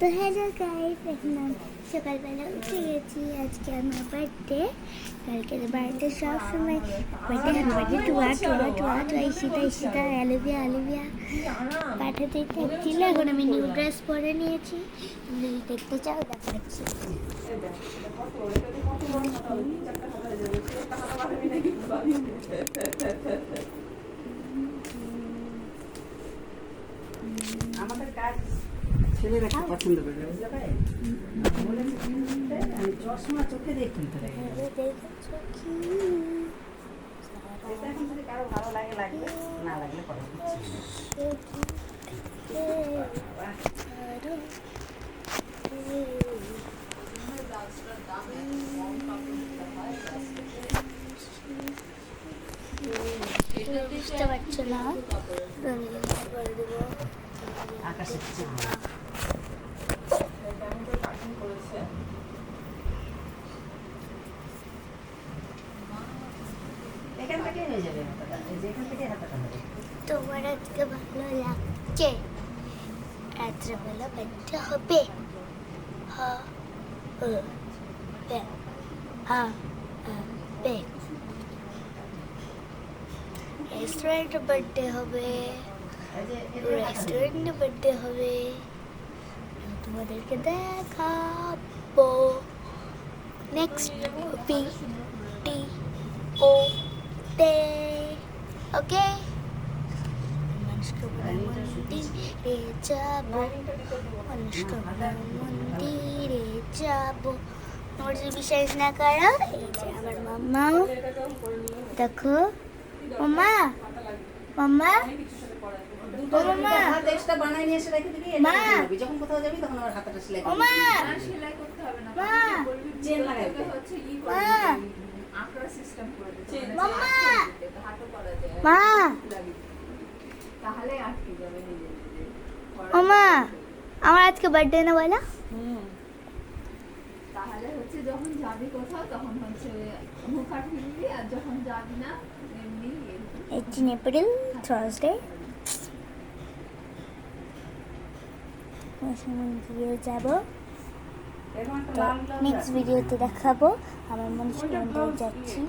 তো hello guys, এখন আমি সকালবেলা উঠে গেছি। আজকে আমার বার্থডে। কালকে বার্থডে সব সময় বার্থডে টুয়া টুয়া টুয়া টুয়া ইশিতা ইশিতা অলিভিয়া পাঠাতেই থাকছিল। এখন আমি নিউ ড্রেস পরে নিয়েছি, যদি দেখতে চাও দেখাচ্ছি। আমাদের কাজ ছেলেরা খুব পছন্দ করে, বুঝলে ভাই? আমি চশমা চোখে দিয়ে খুলতে লাগে। এখন যদি কারো ভালো লাগে লাগবে, না লাগলে পরে বুঝতে পারছো না, আকাশের চাঁদ। এখান থেকে হয়ে যাবে হাতাটা, যেখান থেকে হাতাটা হবে। তোমার আজকে ভালো লাগছে? রাত্রেবেলা বাচ্চা হবে? রেস্টুরেন্টে বার্থডে হবে, রেস্টুরেন্টে বার্থডে হবে, তোমাদেরকে দেখাবো। নেক্সট ভিডিওতে, ওকে? মন্দিরে যাবো, মন্দিরে যাবো। তোমার যদি বিশ্বাস না করো, এই যে আমার মাম্মা, দেখো মাম্মা, মাম্মা, মাম্মা, হাত এক্সট্রা বানাই নিয়ে এসে রেখে দিবি। মা, যখন কোথাও যাবি তখন আমার হাতটা সেলাই ও করবি। মা, সেলাই করতে হবে না, মা, চেন লাগাইতে হচ্ছে ই মা, আঁকড়া সিস্টেম করে দিতে মাম্মা, হাতও করা যায়, মা, তাহলে আটকে যাবে নিজে নিজে। ও মা, আমার আজকে বার্থডে না বলো? তাহলে হচ্ছে যখন যাবি কোথাও তখন হচ্ছে মুখ হাত ফিরবি, আর যখন যাবি না এমনি 18 এপ্রিল থার্সডে মন্দিরে যাবো। এরকম একটা তো লাল লাল নেক্সট ভিডিওতে দেখাবো আমার মনস্কামনা যাচ্ছি।